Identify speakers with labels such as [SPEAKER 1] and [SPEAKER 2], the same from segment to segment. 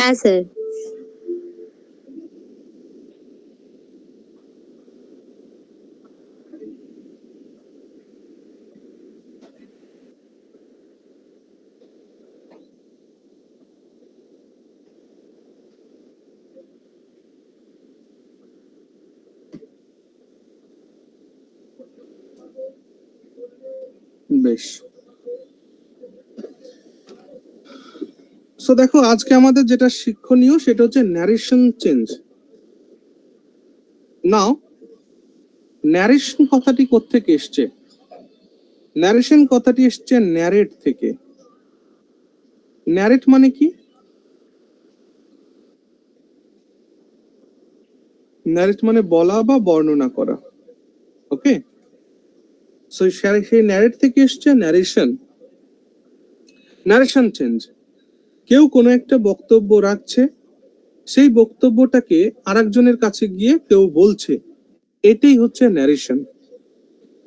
[SPEAKER 1] হ্যাঁ স্যার।
[SPEAKER 2] বেশ, সো দেখো আজকে আমাদের যেটা শিক্ষণীয় সেটা হচ্ছে ন্যারেশন চেঞ্জ। নাও ন্যারেশন কথাটি কোত্থেকে এসছে? ন্যারেশন কথাটি এসছে ন্যারেট থেকে। ন্যারেট মানে কি? ন্যারেট মানে বলা বা বর্ণনা করা। ওকে, সো সেই ন্যারেট থেকে এসছে ন্যারেশন। ন্যারেশন চেঞ্জ, কেউ কোনো একটা বক্তব্য রাখছে, সেই বক্তব্যটাকে আরেকজনের কাছে গিয়ে কেউ বলছে, এটাই হচ্ছে ন্যারেশন।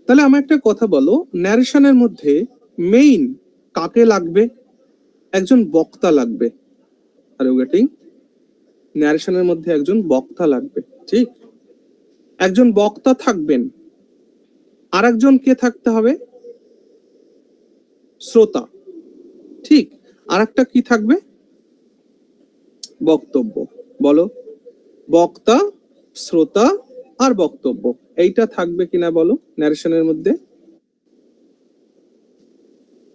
[SPEAKER 2] তাহলে আমার একটা কথা বলো, ন্যারেশনের মধ্যে মেইন কাকে লাগবে? একজন বক্তা লাগবে। আর ইউ গেটিং? ন্যারেশনের মধ্যে একজন বক্তা লাগবে, ঠিক? একজন বক্তা থাকবেন, আরেকজন কে থাকতে হবে? শ্রোতা, ঠিক? আরেকটা কি থাকবে? বক্তব্য। বলো, বক্তা, শ্রোতা আর বক্তব্য, এইটা থাকবে কিনা বলো ন্যারেশনের মধ্যে?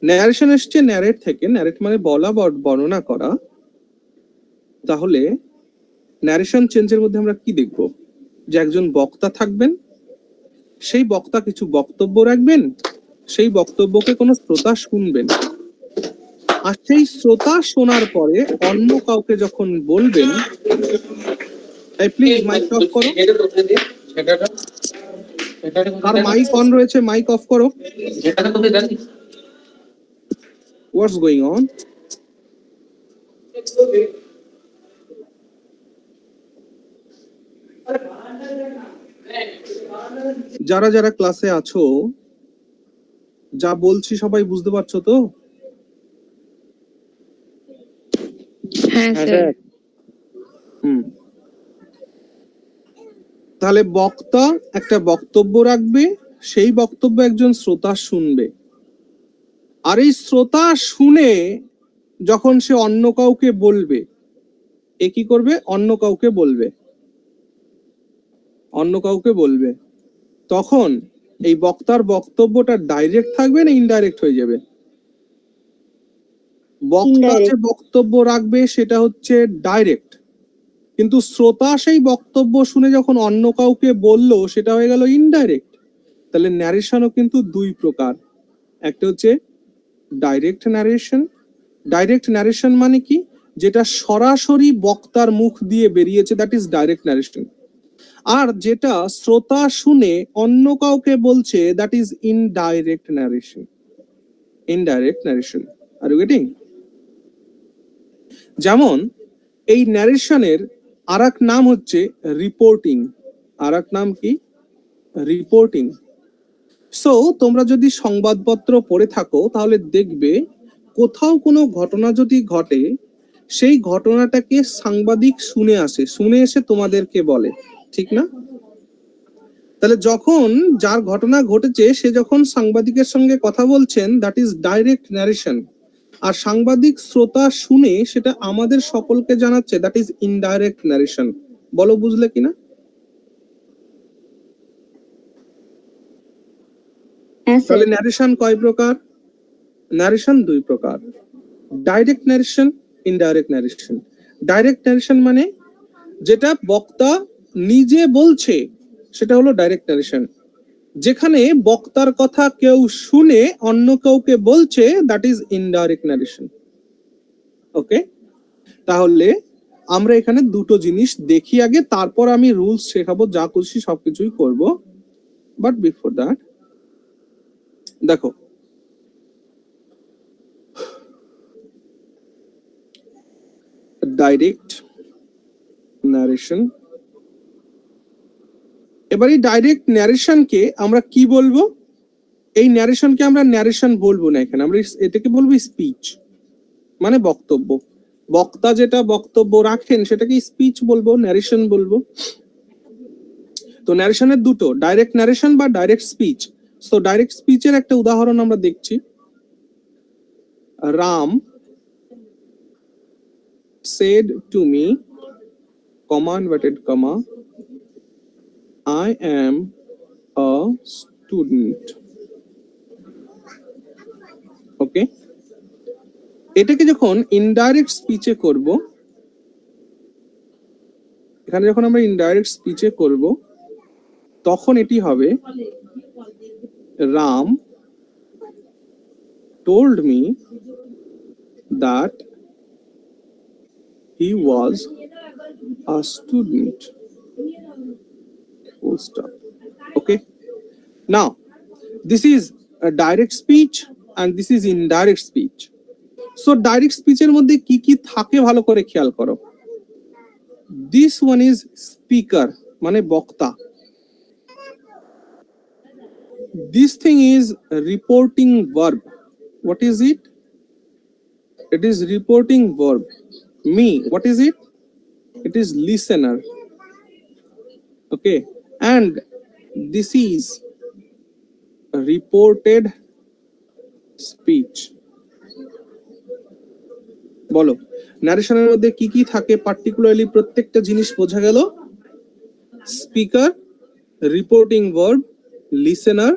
[SPEAKER 2] ন্যারেশন এসছে ন্যারেট থেকে। ন্যারেট মানে বলা বা বর্ণনা করা। তাহলে ন্যারেশন চেঞ্জের মধ্যে আমরা কি দেখব? যে একজন বক্তা থাকবেন, সেই বক্তা কিছু বক্তব্য রাখবেন, সেই বক্তব্যকে কোনো শ্রোতা শুনবেন, আর সেই শ্রোতা শোনার পরে অন্য কাউকে যখন বলবেন, প্লিজ মাইক অফ করো। আর মাইক অন রয়েছে, মাইক অফ করো। What's going on? যারা যারা ক্লাসে আছো, যা বলছি সবাই বুঝতে পারছো তো?
[SPEAKER 1] হ্যাঁ স্যার।
[SPEAKER 2] তাহলে বক্তা একটা বক্তব্য রাখবে, সেই বক্তব্য একজন শ্রোতা শুনবে, আর এই শ্রোতা শুনে যখন সে অন্য কাউকে বলবে, এ কি করবে? অন্য কাউকে বলবে, অন্য কাউকে বলবে। তখন এই বক্তার বক্তব্যটা ডাইরেক্ট থাকবে না ইনডাইরেক্ট হয়ে যাবে? বক্তা যে বক্তব্য রাখবে সেটা হচ্ছে ডাইরেক্ট, কিন্তু শ্রোতা সেই বক্তব্য শুনে যখন অন্য কাউকে বললো সেটা হয়ে গেল ইনডাইরেক্ট। তাহলে ন্যারেশনও কিন্তু দুই প্রকার। একটা হচ্ছে ডাইরেক্ট ন্যারেশন। ডাইরেক্ট ন্যারেশন মানে কি? যেটা সরাসরি বক্তার মুখ দিয়ে বেরিয়েছে, দ্যাট ইজ ডাইরেক্ট ন্যারেশন। আর যেটা শ্রোতা শুনে অন্য কাউকে বলছে, that is indirect narration. Indirect narration, are you getting? যেমন এই ন্যারেশনের আরেক নাম হচ্ছে রিপোর্টিং। আরেক নাম কি? রিপোর্টিং। সো তোমরা যদি সংবাদপত্র পড়ে থাকো তাহলে দেখবে কোথাও কোনো ঘটনা যদি ঘটে, সেই ঘটনাটাকে সাংবাদিক শুনে আসে, শুনে এসে তোমাদেরকে বলে, ঠিক না? তাহলে যখন যার ঘটনা ঘটেছে সে যখন সাংবাদিকের সঙ্গে কথা বলছেন, দ্যাট ইজ ডাইরেক্ট ন্যারেশন। আর সাংবাদিক শ্রোতা শুনে সেটা আমাদের সকলকে জানাচ্ছে, দ্যাট ইজ ইনডাইরেক্ট ন্যারেশন। বলো বুঝলে কিনা? তাহলে ন্যারেশন কয় প্রকার? ন্যারেশন দুই প্রকার, direct narration, indirect narration. Direct narration মানে যেটা বক্তা নিজে বলছে সেটা হলো ডাইরেক্ট ন্যারেশন। যেখানে বক্তার কথা কেউ শুনে অন্য কাউকে বলছে, দ্যাট ইজ ইনডাইরেক্ট ন্যারেশন। ওকে, তাহলে আমরা এখানে দুটো জিনিস দেখি আগে, তারপর আমি রুলস শেখাবো, যা খুশি সবকিছুই করব। বাট বিফোর দ্যাট দেখো, ডাইরেক্ট ন্যারেশন। এবার এই ডাইরেক্ট ন্যারেশনকে আমরা কি বলবো? এই ন্যারেশনকে আমরা ন্যারেশন বলবো না, এখানে আমরা এটাকে বলবো স্পিচ, মানে বক্তব্য। বক্তা যেটা বক্তব্য রাখেন সেটাকে স্পিচ বলবো, ন্যারেশন বলবো। তো ন্যারেশনের দুটো, ডাইরেক্ট ন্যারেশন বা ডাইরেক্ট স্পিচ। তো ডাইরেক্ট স্পিচের একটা উদাহরণ আমরা দেখছি। Ram said to me, comma inverted comma, I am a student. ওকে, এটাকে যখন ইনডাইরেক্ট স্পিচে করব, এখানে যখন আমরা ইনডাইরেক্ট স্পিচে করব তখন এটি হবে Ram told me that he was a student. Full stop. Okay, now this is a direct speech and this is indirect speech. So direct speech এর মধ্যে কি কি থাকে ভালো করে খেয়াল করো। This one is speaker, মানে বক্তা। This thing is a reporting verb. What is it? It is reporting verb. Me, what is it? It is listener. Okay, and this is a reported speech. বলো, ন্যারেশনের মধ্যে কি কি থাকে particularly প্রত্যেকটা জিনিস বোঝা গেল? স্পিকার, রিপোর্টিং ভার্ব, লিসেনার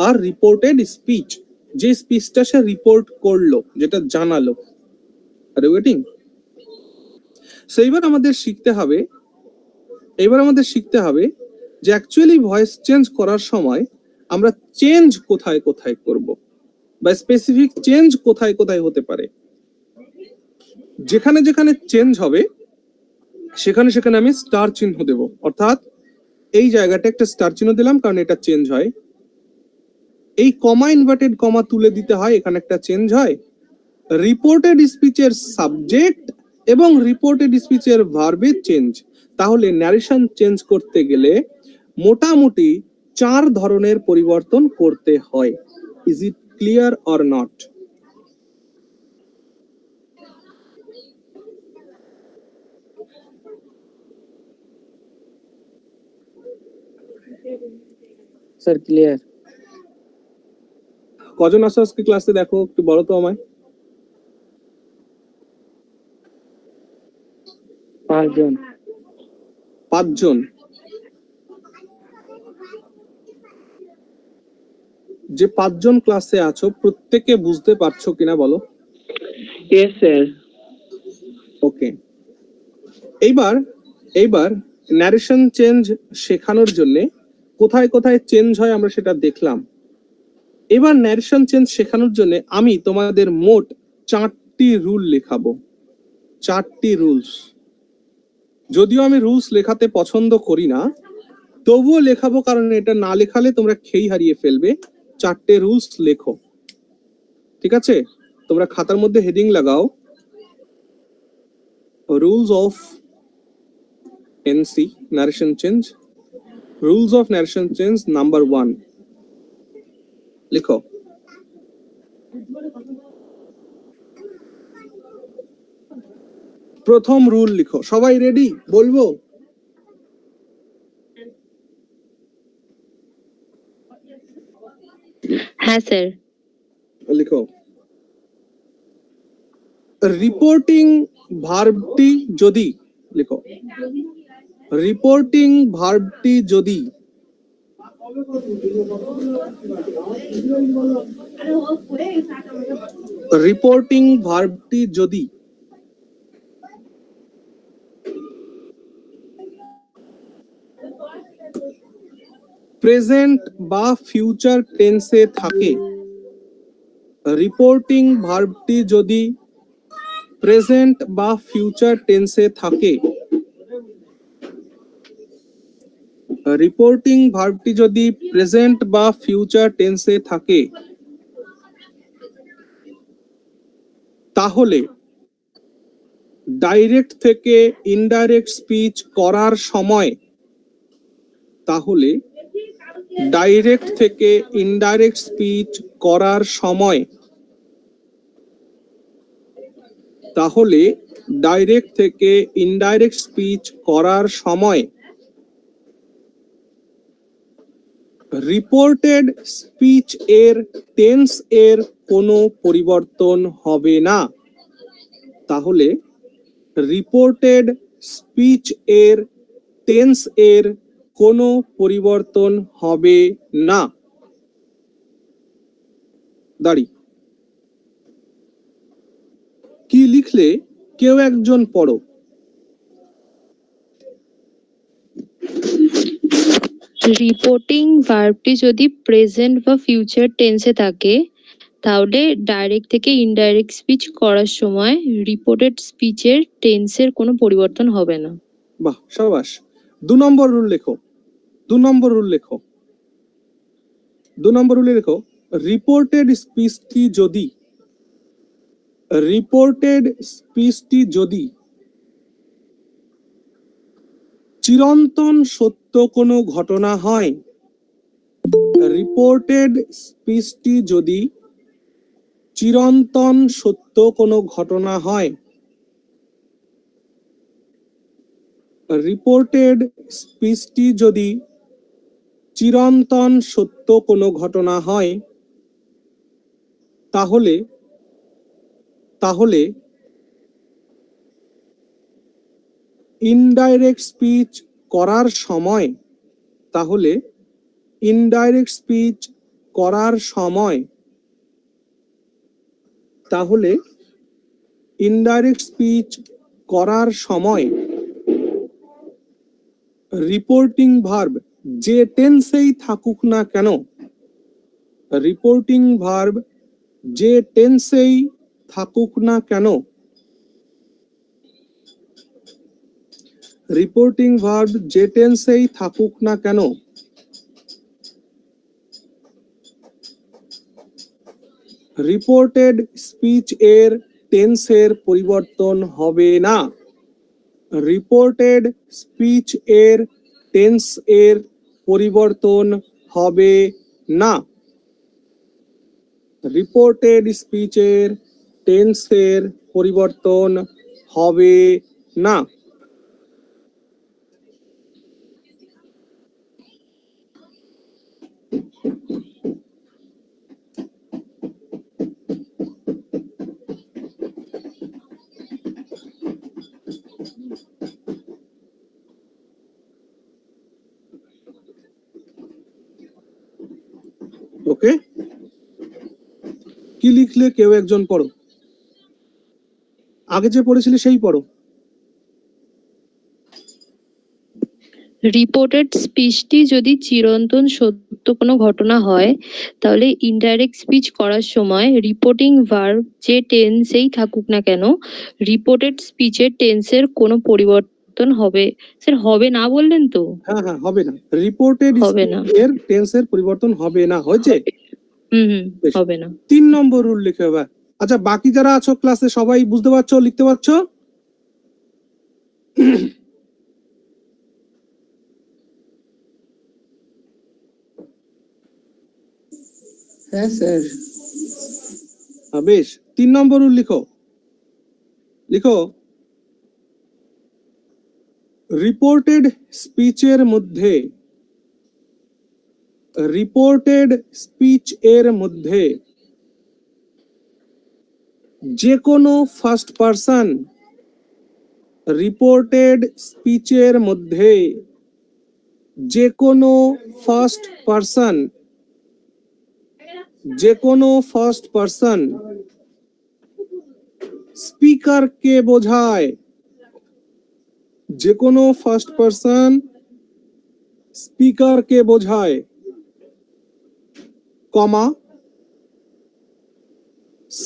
[SPEAKER 2] আর reported speech, যে স্পিচটা সে রিপোর্ট করলো, যেটা জানালো। আর ওয়েটিং। সো এবার আমাদের শিখতে হবে যে অ্যাকচুয়ালি ভয়েস চেঞ্জ করার সময় আমরা চেঞ্জ কোথায় কোথায় করব, বা স্পেসিফিক চেঞ্জ কোথায় কোথায় হতে পারে। যেখানে যেখানে চেঞ্জ হবে সেখানে সেখানে আমি স্টার চিহ্ন দেব, অর্থাৎ এই জায়গাটা একটা স্টার চিহ্ন দিলাম কারণ এটা চেঞ্জ হয়। এই কমা ইনভার্টেড কমা তুলে দিতে হয়, এখানে একটা চেঞ্জ হয়। রিপোর্টেড স্পিচের সাবজেক্ট এবং রিপোর্টেড স্পিচের ভার্বে চেঞ্জ। তাহলে ন্যারেশন চেঞ্জ করতে গেলে মোটামুটি 4 ধরনের পরিবর্তন করতে হয়। Is it clear or not?
[SPEAKER 1] Sir clear.
[SPEAKER 2] কজন আসো আজকে ক্লাসে? দেখো একটু বলো তো আমায়।
[SPEAKER 1] 5 জন।
[SPEAKER 2] 5 জন। যে 5 জন ক্লাসে আছো প্রত্যেকে বুঝতে পারছো কিনা বলো?
[SPEAKER 1] Yes sir.
[SPEAKER 2] ওকে, এইবার ন্যারেশন চেঞ্জ শেখানোর জন্য কোথায় কোথায় চেঞ্জ হয় আমরা সেটা দেখলাম। এবার ন্যারেশন চেঞ্জ শেখানোর জন্য আমি তোমাদের মোট 4টি রুল লেখাবো। 4টি রুলস। যদিও আমি রুলস লেখাতে পছন্দ করি না, তবুও লেখাবো, কারণ এটা না লেখালে তোমরা খেই হারিয়ে ফেলবে। 4টে রুলস লেখো, ঠিক আছে? তোমরা খাতার মধ্যে হেডিং লাগাও rules of NC, narration change. Rules of narration change number 1. লিখো। প্রথম রুল লিখো। সবাই রেডি? বলবো?
[SPEAKER 1] হ্যাঁ স্যার।
[SPEAKER 2] লিখো। রিপোর্টিং ভার্বটি যদি, লিখো, রিপোর্টিং ভার্বটি যদি রিপোর্টিং ভার্বটি যদি প্রেজেন্ট বা ফিউচার টেন্সে থাকে, রিপোর্টিং ভার্বটি যদি প্রেজেন্ট বা ফিউচার টেন্সে থাকে, রিপোর্টিং ভার্বটি যদি প্রেজেন্ট বা ফিউচার টেন্সে থাকে, তাহলে ডাইরেক্ট থেকে ইনডাইরেক্ট স্পিচ করার সময়, তাহলে ডাইরেক্ট থেকে ইনডাইরেক্ট স্পিচ করার সময়, তাহলে ডাইরেক্ট থেকে ইনডাইরেক্ট স্পিচ করার সময় রিপোর্টেড স্পিচ এর টেন্স এর কোনো পরিবর্তন হবে না। তাহলে রিপোর্টেড স্পিচ এর টেন্স এর কোনো পরিবর্তন হবে না। দাঁড়ি কি লিখলে কেউ একজন পড়ো।
[SPEAKER 1] রিপোর্টিং ভার্বটি যদি প্রেজেন্ট বা ফিউচার টেন্সে থাকে তাহলে ডাইরেক্ট থেকে ইনডাইরেক্ট স্পিচ করার সময় রিপোর্টেড স্পিচের টেন্সের কোনো পরিবর্তন হবে না।
[SPEAKER 2] বাহ, সাবাস। 2 নম্বর রুল লেখো। 2 নম্বর রুল লেখো। 2 নম্বর রুলে লেখো রিপোর্টেড স্পিচটি যদি চিরন্তন সত্য কোনো ঘটনা হয়, রিপোর্টেড স্পিচটি যদি চিরন্তন সত্য কোনো ঘটনা হয়, রিপোর্টেড স্পিচটি যদি চিরন্তন সত্য কোনো ঘটনা হয়, তাহলে ইনডাইরেক্ট স্পিচ করার সময় রিপোর্টিং ভার্ব যে টেন্সেই থাকুক না কেন, রিপোর্টিং ভার্ব যে টেন্সেই থাকুক না কেন, রিপোর্টিং ভার্ব যে টেন্সেই থাকুক না কেন, রিপোর্টেড স্পিচ এর টেন্সের পরিবর্তন হবে না। রিপোর্টেড স্পিচ এর টেন্স এর পরিবর্তন হবে না। রিপোর্টেড স্পিচের টেন্সের পরিবর্তন হবে না। ওকে, কি লিখলে কেউ একজন পড়ো। আগে যে পড়েছিলে সেই পড়ো।
[SPEAKER 1] রিপোর্টেড স্পিচটি যদি চিরন্তন সত্য কোনো ঘটনা হয় তাহলে ইনডাইরেক্ট স্পিচ করার সময় রিপোর্টিং ভার্ব যে টেন্সেই থাকুক না কেন রিপোর্টেড স্পিচের টেন্সের কোনো পরিবর্তন হবে স্যার হবে না বললেন তো?
[SPEAKER 2] হ্যাঁ হ্যাঁ, হবে না। রিপোর্টেড
[SPEAKER 1] হবে না।
[SPEAKER 2] এর টেন্সের পরিবর্তন হবে না। হয়েছে? বেশ।
[SPEAKER 1] হবে না।
[SPEAKER 2] 3 নম্বর রুল লিখে এবার। আচ্ছা, বাকি যারা আছো ক্লাসে সবাই বুঝতে পারছো, লিখতে পারছো?
[SPEAKER 3] হ্যাঁ স্যার।
[SPEAKER 2] বেশ, 3 নম্বর রুল লিখো। রিপোর্টেড স্পিচের মধ্যে যে কোনো ফার্স্ট পারসন, রিপোর্টেড স্পিচের মধ্যে যে কোনো ফার্স্ট পারসন স্পিকারকে বোঝায়। যে কোনো ফার্স্ট পারসন স্পিকারকে বোঝায়, কমা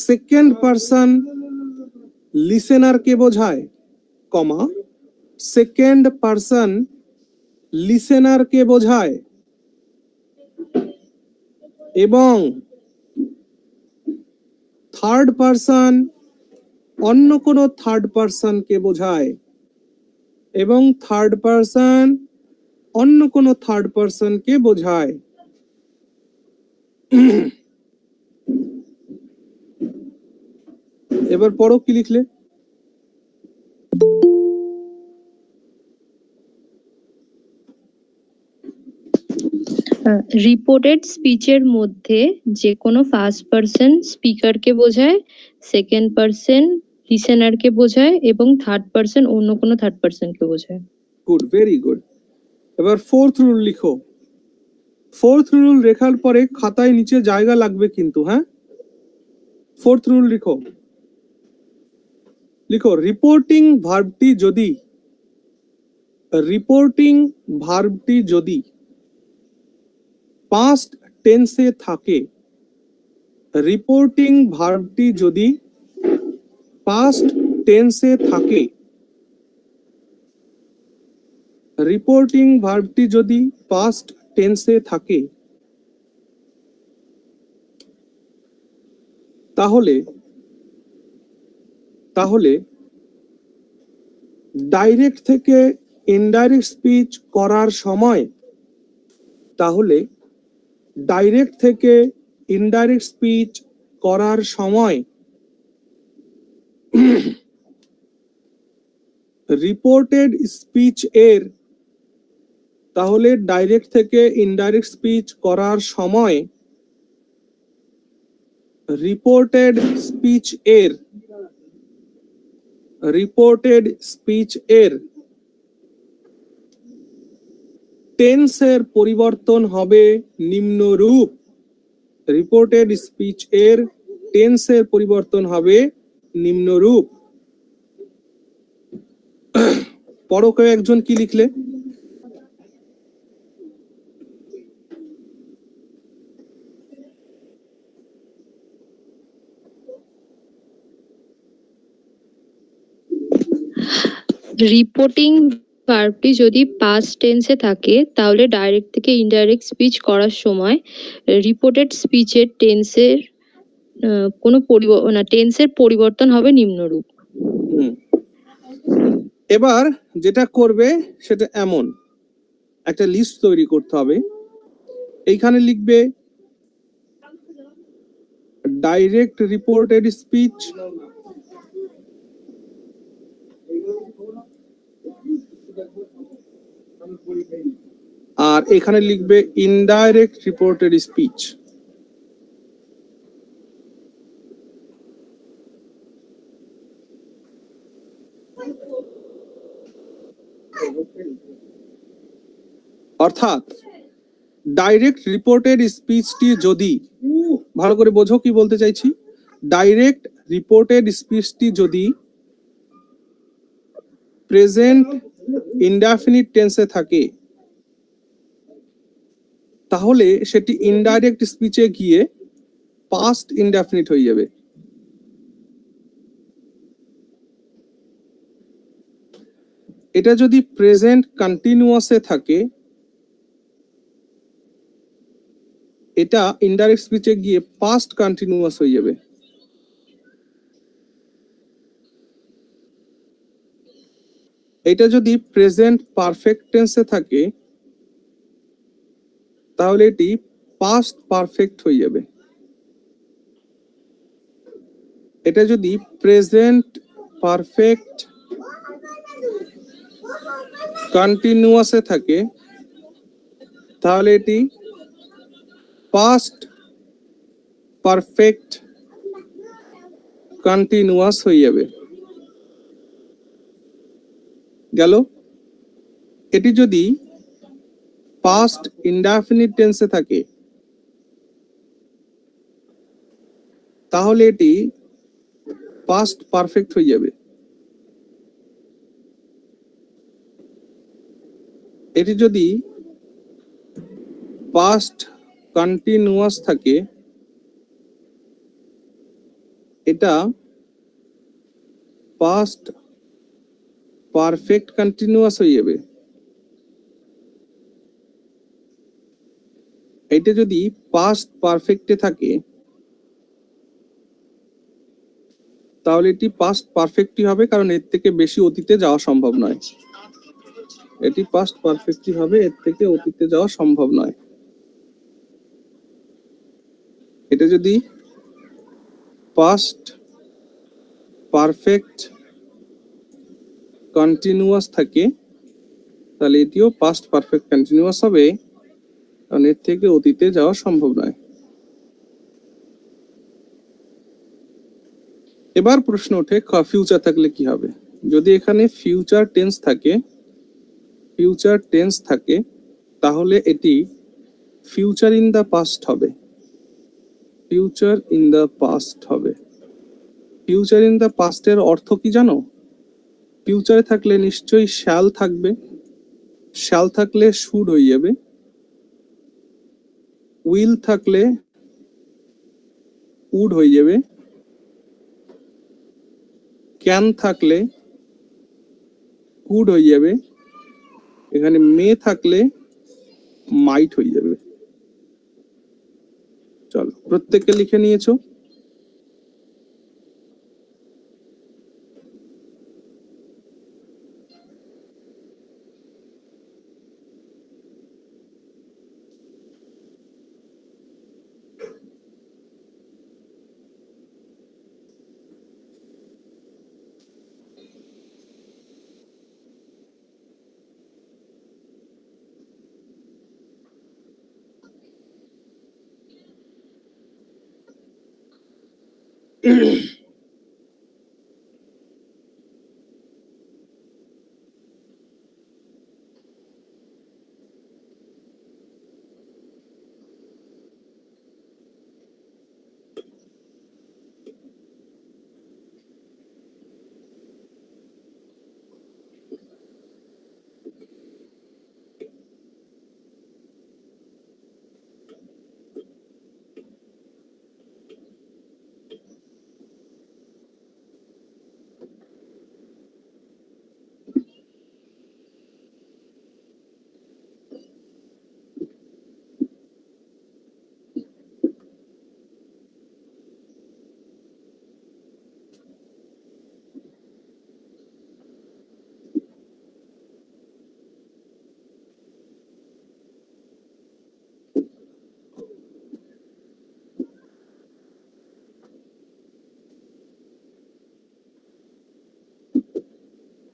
[SPEAKER 2] সেকেন্ড পারসন লিসেনারকে বোঝায়, কমা সেকেন্ড পারসন লিসেনারকে বোঝায়, এবং থার্ড পারসন অন্য কোনো থার্ড পারসনকে বোঝায়, এবং থার্ড পারসন অন্য কোনো থার্ড পারসনকে বোঝায়। এবার পড়ো কি লিখলে।
[SPEAKER 1] রিপোর্টেড স্পিচের মধ্যে যে কোনো ফার্স্ট পার্সন স্পিকারকে বোঝায়, সেকেন্ড পার্সন লিসেনারকে বোঝায় এবং থার্ড পার্সন অন্য কোনো থার্ড পার্সনকে বোঝায়।
[SPEAKER 2] Good, very good. এবার ফোর্থ রুল লিখো। ফোর্থ রুল লেখার পরে খাতায় নিচে জায়গা লাগবে কিন্তু, হ্যাঁ। ফোর্থ রুল লিখো। লিখো রিপোর্টিং ভার্বটি যদি পাস্ট টেন্সে থাকে, রিপোর্টিং ভার্বটি যদি পাস্ট টেন্সে থাকে, রিপোর্টিং ভার্বটি যদি পাস্ট টেন্সে থাকে, তাহলে ডাইরেক্ট থেকে ইনডাইরেক্ট স্পিচ করার সময়, তাহলে ডাইরেক্ট থেকে ইনডাইরেক্ট স্পিচ করার সময় রিপোর্টেড স্পিচ এর, তাহলে ডাইরেক্ট থেকে ইনডাইরেক্ট স্পিচ করার সময় রিপোর্টেড স্পিচ এর টেন্সের পরিবর্তন হবে নিম্নরূপ। রিপোর্টেড স্পিচ এর টেন্সের পরিবর্তন হবে নিম্নরূপ। পড়ো, কেউ একজন কি লিখলে?
[SPEAKER 1] রিপোর্টিং ভার্বটি যদি পাস্ট টেন্সে থাকে তাহলে ডাইরেক্ট থেকে ইনডাইরেক্ট স্পিচ করার সময় রিপোর্টেড স্পিচের টেন্সের টেন্সের পরিবর্তন হবে নিম্নরূপ।
[SPEAKER 2] এবার যেটা করবে সেটা এমন একটা লিস্ট তৈরি করতে হবে। এইখানে লিখবে ডাইরেক্ট রিপোর্টেড স্পিচ, আর এখানে লিখবে ইনডাইরেক্ট রিপোর্টেড স্পিচ। অর্থাৎ ডাইরেক্ট রিপোর্টেড স্পিচটি যদি, ভালো করে বোঝো কি বলতে চাইছি, ডাইরেক্ট রিপোর্টেড স্পিচটি যদি প্রেজেন্ট ইনডেফিনিট টেন্সে থাকে, তাহলে সেটি ইনডাইরেক্ট স্পিচে গিয়ে পাস্ট ইনডেফিনিট হয়ে যাবে। এটা যদি প্রেজেন্ট কন্টিনিউয়াসে থাকে, এটা ইনডাইরেক্ট স্পিচে গিয়ে পাস্ট কন্টিনিউয়াস হয়ে যাবে। এটা যদি প্রেজেন্ট পারফেক্ট টেন্সে থাকে, তাহলে এটি পাস্ট পারফেক্ট হয়ে যাবে। এটা যদি প্রেজেন্ট পারফেক্ট কন্টিনিউয়াসে থাকে, তাহলে এটি পাস্ট পারফেক্ট কন্টিনিউয়াস হয়ে যাবে। গেল। এটি যদি পাস্ট ইনডেফিনিট টেন্সে থাকে, তাহলে এটি পাস্ট পারফেক্ট হয়ে যাবে। এটি যদি পাস্ট কন্টিনিউয়াস থাকে, এটা পাস্ট পারফেক্ট কন্টিনিউয়াস হয়ে যাবে। এটা যদি পাস্ট পারফেক্টে থাকে, তাহলে এটি পাস্ট পারফেক্টই হবে, কারণ এর থেকে বেশি অতীতে যাওয়া সম্ভব নয়। এটি পাস্ট পারফেক্টই হবে, এর থেকে অতীতে যাওয়া সম্ভব নয়। এটা যদি পাস্ট পারফেক্ট কন্টিনিউয়াস থাকে, তাহলে এটিও পাস্ট পারফেক্ট কন্টিনিউয়াস হবে, কারণ এর থেকে অতীতে যাওয়া সম্ভব নয়। এবার প্রশ্ন ওঠে ফিউচার থাকলে কি হবে। যদি এখানে ফিউচার টেন্স থাকে তাহলে এটি ফিউচার ইন দ্য পাস্ট হবে। ফিউচার ইন দ্য পাস্ট হবে। ফিউচার ইন দ্য পাস্টের অর্থ কি জানো? ফিউচারে থাকলে নিশ্চয়ই শ্যাল থাকবে, শ্যাল থাকলে শুড হয়ে যাবে, উইল থাকলে উড হয়ে যাবে, ক্যান থাকলে কুড হয়ে যাবে, এখানে মে থাকলে মাইট হয়ে যাবে। চলো প্রত্যেককে লিখে নিয়েছো?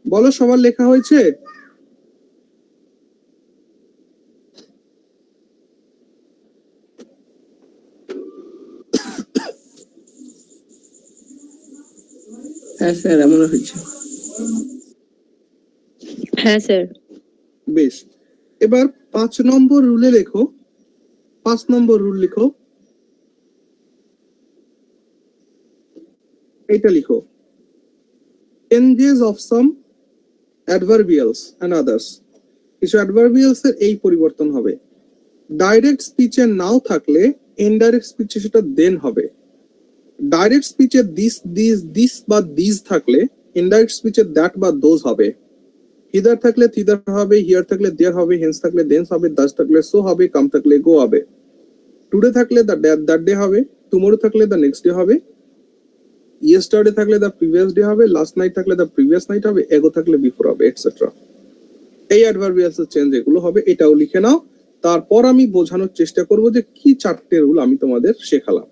[SPEAKER 2] বলো সবার লেখা হয়েছে?
[SPEAKER 3] হ্যাঁ স্যার, এমনও হয়েছে।
[SPEAKER 1] হ্যাঁ স্যার।
[SPEAKER 2] বেশ, এবার 5 নম্বর রুলে লেখো, 5 নম্বর রুল লিখো, এটা লিখো, changes of some adverbials and others. কিছু অ্যাডভার্বিয়ালস এর এই পরিবর্তন হবে। ডাইরেক্ট স্পিচে নাও থাকলে ইনডাইরেক্ট স্পিচে সেটা দেন হবে। ডাইরেক্ট স্পিচে দিস বা দিস থাকলে ইনডাইরেক্ট স্পিচে দ্যাট বা দোজ হবে। হিদার থাকলে থিদার হবে, হিয়ার থাকলে দেয়ার হবে, হেন্স থাকলে দেন্স হবে, দাস থাকলে সো হবে, কাম থাকলে গো হবে। টুডে থাকলে দ্যাট ডে হবে, টুমোরো থাকলে দ্য নেক্সট ডে হবে, ইয়েস্টারডে থাকলে দ্য প্রিভিয়াস ডে হবে, লাস্ট নাইট থাকলে দ্য প্রিভিয়াস নাইট হবে, এগো থাকলে বিফোর হবে, এটসেট্রা। এই অ্যাডভার্বিয়ালস এর চেঞ্জ এগুলো হবে, এটাও লিখে নাও। তারপর আমি বোঝানোর চেষ্টা করব যে কি 4টে রুল আমি তোমাদের শেখালাম।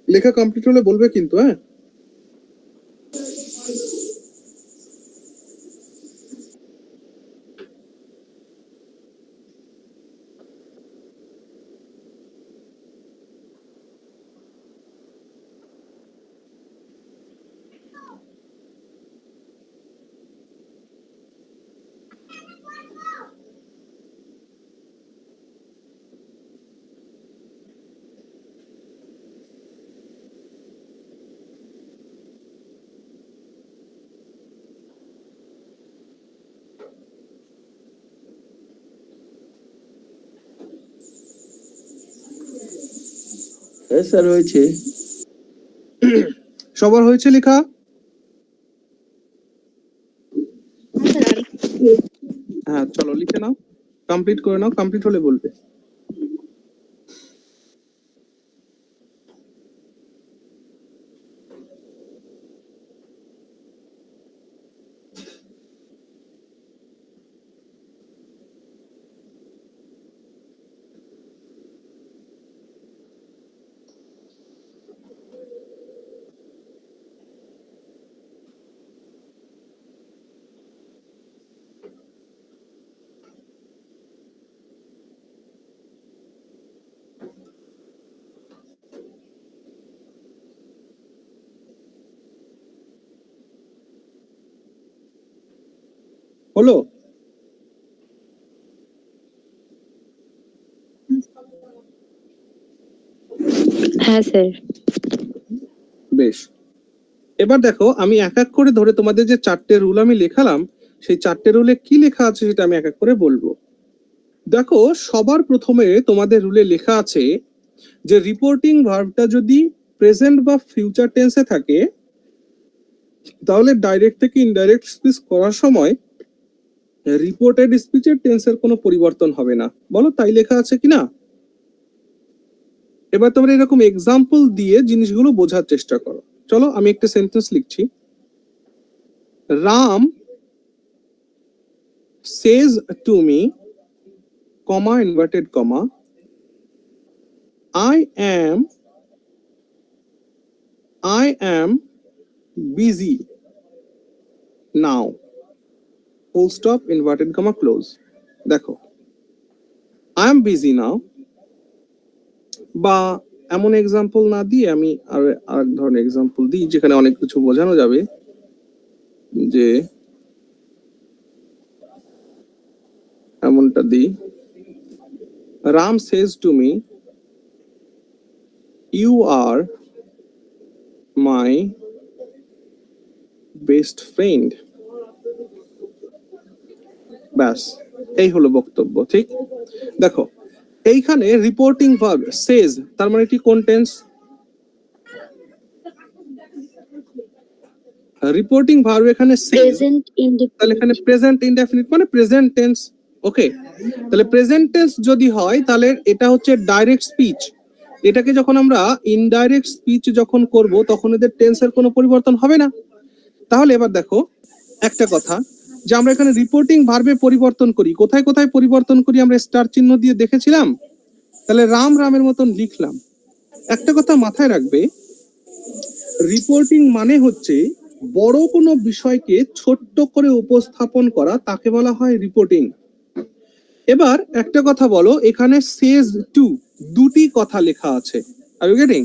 [SPEAKER 2] লেখা কমপ্লিট হলে বলবে কিন্তু, হ্যাঁ?
[SPEAKER 3] হ্যাঁ স্যার হয়েছে।
[SPEAKER 2] সবার হয়েছে লেখা? হ্যাঁ চলো লিখে নাও, কমপ্লিট করে নাও, কমপ্লিট হলে বলবে। হলো?
[SPEAKER 1] হ্যাঁ স্যার।
[SPEAKER 2] বেশ, এবার দেখো আমি এক এক করে ধরে তোমাদের যে চারটে রুল আমি লেখালাম, সেই চারটে রুলে কি লেখা আছে সেটা আমি এক এক করে বলবো। দেখো সবার প্রথমে তোমাদের রুলে লেখা আছে যে রিপোর্টিং ভার্বটা যদি প্রেজেন্ট বা ফিউচার টেন্সে থাকে তাহলে ডাইরেক্ট থেকে ইনডাইরেক্ট স্পিচ করার সময় রিপোর্টেড স্পিচের টেন্সের কোনো পরিবর্তন হবে না। বলো তাই লেখা আছে কিনা? এবার তোমরা এরকম এক্সাম্পল দিয়ে জিনিসগুলো বোঝার চেষ্টা করো। চলো আমি একটা সেন্টেন্স লিখছি। Ram says to me, comma inverted comma, I am busy now, full stop inverted comma close. দেখো I am busy now, বা এমন এক্সাম্পল না দিয়ে আমি আরেক ধরনের এক্সাম্পল দিই যেখানে অনেক কিছু বোঝানো যাবে। যে এমনটা দিই, Ram says to me, you are my best friend. ব্যাস এই হলো বক্তব্য, ঠিক? দেখো এইখানে রিপোর্টিং ভার্ব সেজ তার মানে কি কোন টেন্স? রিপোর্টিং ভার্ব এখানে সেজ, তাহলে এখানে প্রেজেন্ট ইনডেফিনিট মানে প্রেজেন্ট টেন্স। ওকে, তাহলে প্রেজেন্ট টেন্স যদি হয় তাহলে এটা হচ্ছে ডাইরেক্ট স্পিচ। এটাকে যখন আমরা ইনডাইরেক্ট স্পিচ যখন করব তখন এদের টেন্সের কোনো পরিবর্তন হবে না। তাহলে এবার দেখো একটা কথা, যে আমরা এখানে রিপোর্টিং ভার্বে পরিবর্তন করি, কোথায় কোথায় পরিবর্তন করি আমরা স্টার চিহ্ন দিয়ে দেখেছিলাম। তাহলে রাম রামের মতন লিখলাম। একটা কথা মাথায় রাখবে, রিপোর্টিং মানে হচ্ছে বড় কোনো বিষয়কে ছোট্ট করে উপস্থাপন করা, তাকে বলা হয় রিপোর্টিং। এবার একটা কথা বলো, এখানে সেজ টু দুটি কথা লেখা আছে, আর ইউ গেটিং?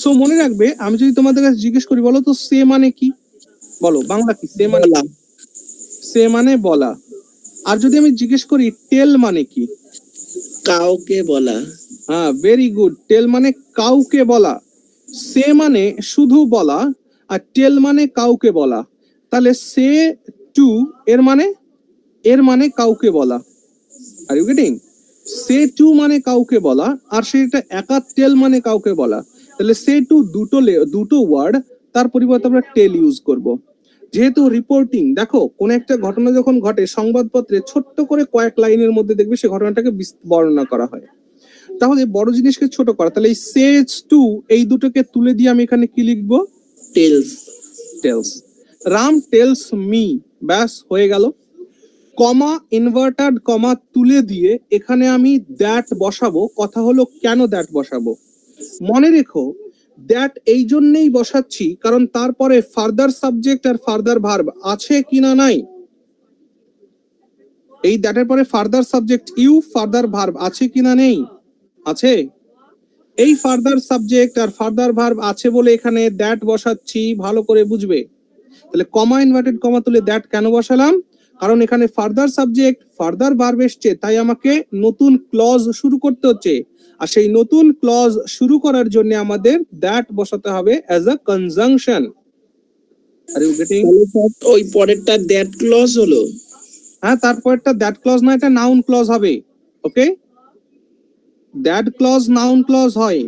[SPEAKER 2] সো মনে রাখবে, আমি যদি তোমাদের কাছে জিজ্ঞেস করি বলো তো সে মানে কি, বলো বাংলা কি? সে মানে
[SPEAKER 3] বলা।
[SPEAKER 2] সে মানে বলা। আর যদি আমি জিজ্ঞেস করি টেল মানে কি?
[SPEAKER 3] কাউকে বলা।
[SPEAKER 2] হ্যাঁ, ভেরি গুড। টেল মানে কাউকে বলা। সে মানে শুধু বলা, আর টেল মানে কাউকে বলা। তাহলে সে টু এর মানে কাউকে বলা। Are you getting? Say to মানে কাউকে বলা, আর সেটা একা টেল মানে কাউকে বলা। তাহলে সে টু দুটো ওয়ার্ড, তার পরিবর্তে আমরা টেল ইউজ করব। যেহেতু রিপোর্টিং, দেখো কোন একটা ঘটনা যখন ঘটে সংবাদপত্রে ছোট্ট করে কয়েক লাইনের মধ্যে দেখবে সে ঘটনাটাকে বর্ণনা করা হয়। তাহলে বড় জিনিসকে ছোট করা, তাহলে এই সেজ টু এই দুটোকে তুলে দিয়ে আমি এখানে কি লিখবো?
[SPEAKER 3] Tells.
[SPEAKER 2] Tells. Ram tells me, ব্যাস হয়ে গেল। কমা ইনভার্টেড কমা তুলে দিয়ে এখানে আমি দ্যাট বসাবো। কথা হলো কেন দ্যাট বসাবো? মনে রেখো দ্যাট এই জন্যই বসাচ্ছি কারণ তারপরে ফার্দার সাবজেক্ট আর ফার্দার ভার্ব আছে কিনা নাই। এই দ্যাটের পরে further subject you, further verb আছে কিনা নেই? আছে। এই ফার্দার সাবজেক্ট আর ফার্দার ভার্ব আছে বলে এখানে দ্যাট বসাচ্ছি, ভালো করে বুঝবে। তাহলে কমা ইনভার্টেড কমা তুলে দ্যাট কেন বসালাম? কারণ এখানে ফার্দার সাবজেক্ট ফার্দার ভার্ব এসছে, তাই আমাকে নতুন ক্লজ শুরু করতে হচ্ছে। আর সেই নতুন ক্লজ শুরু করার জন্য আমাদের দ্যাট বসাতে হবে as a conjunction. Are you getting?
[SPEAKER 3] ওই পরেরটা দ্যাট ক্লজ হলো।
[SPEAKER 2] হ্যাঁ, তারপরটা দ্যাট ক্লজ না, এটা নাউন ক্লজ হবে। ওকে, দ্যাট ক্লজ নাউন ক্লজ হয়।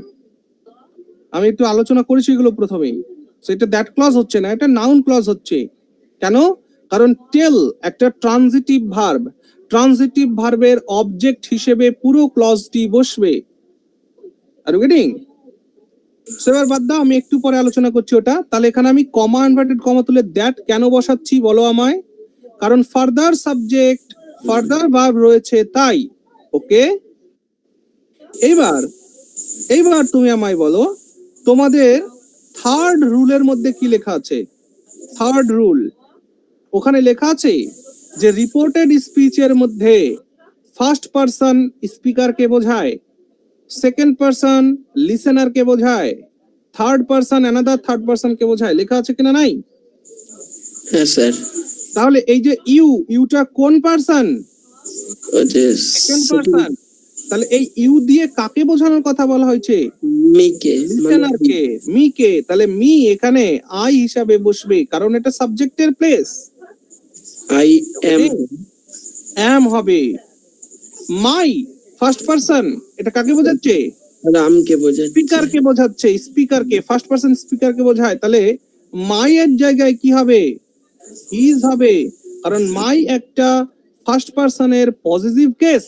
[SPEAKER 2] আমি একটু আলোচনা করেছি এগুলো প্রথমেই। তো এটা দ্যাট ক্লজ হচ্ছে না, এটা নাউন ক্লজ হচ্ছে। কেন? কারণ টেল একটা ট্রানজিটিভ ভার্ব, ট্রানজিটিভ ভার্বের অবজেক্ট হিসেবে পুরো ক্লজটি বসবে। Are you getting? এবার বাদ দাও, আমি একটু পরে আলোচনা করছি ওটা। তাহলে এখানে আমি কমা ইনভার্টেড কমা তুলে দ্যাট কেন বসাচ্ছি বলো আমায়? কারণ ফার্দার সাবজেক্ট ফার্দার ভার্ব রয়েছে তাই। ওকে, এইবার এইবার তুমি আমায় বলো তোমাদের থার্ড রুলের মধ্যে কি লেখা আছে? থার্ড রুল, ওখানে লেখা আছে যে রিপোর্টেড স্পিচের মধ্যে ফার্স্ট পারসন স্পিকারকে বোঝায়, সেকেন্ড পারসন লিসেনারকে বোঝায়, থার্ড পারসন অ্যানাদার থার্ড পারসনকে বোঝায়। লেখা আছে কিনা নাই?
[SPEAKER 3] হ্যাঁ স্যার।
[SPEAKER 2] তাহলে এই যে ইউটা কোন পারসন? Second person. তাহলে এই ইউ দিয়ে কাকে বোঝানোর কথা বলা হয়েছে?
[SPEAKER 3] মিকে,
[SPEAKER 2] লিসেনারকে, মিকে। তাহলে মি এখানে আই হিসাবে বসবে, কারণ এটা সাবজেক্টের প্লেস।
[SPEAKER 3] আই এম
[SPEAKER 2] এম হবে। মাই ফার্স্ট পারসন, এটা কাকে বোঝাচ্ছে?
[SPEAKER 3] রামকে বোঝাচ্ছে।
[SPEAKER 2] স্পিকারকে বোঝাচ্ছে, স্পিকারকে, ফার্স্ট পারসন স্পিকারকে বোঝায়। তাহলে মাই এর জায়গায় কি হবে? হিজ হবে, কারণ মাই একটা ফার্স্ট পারসনের পজিটিভ কেস।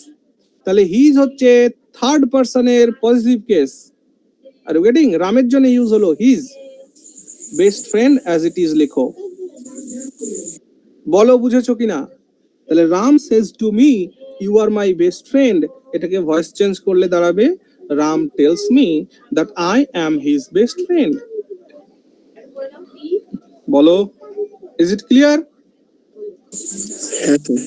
[SPEAKER 2] তাহলে হিজ হচ্ছে থার্ড পারসনের positive case. Are you getting? রামের জন্য ইউজ হলো his best friend as it is. লেখো, বলো বুঝেছো কিনা? তাহলে Ram says to me you are my best friend, এটাকে ভয়েস চেঞ্জ করলে দাঁড়াবে Ram tells me that I am his best friend. বলো, ইজ ইট ক্লিয়ার?
[SPEAKER 3] হ্যাঁ স্যার।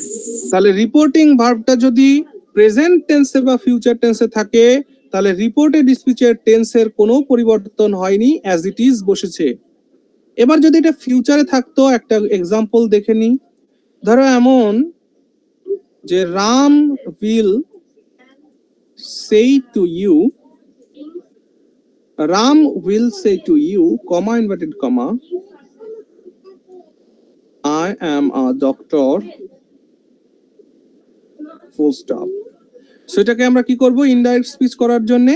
[SPEAKER 2] তাহলে রিপোর্টিং ভার্বটা যদি প্রেজেন্ট টেন্সে বা ফিউচার টেন্সে থাকে, তাহলে রিপোর্টেড স্পিচের টেন্সের কোনো পরিবর্তন হয়নি, অ্যাজ ইট ইজ বসেছে। এবার যদি এটা ফিউচারে থাকতো, একটা এক্সাম্পল দেখে নি। ধরো এমন যে Ram will say to you, Ram will say to you, comma inverted comma, I am a doctor, full stop. সেটাকে আমরা কি করব ইনডাইরেক্ট স্পিচ করার জন্য?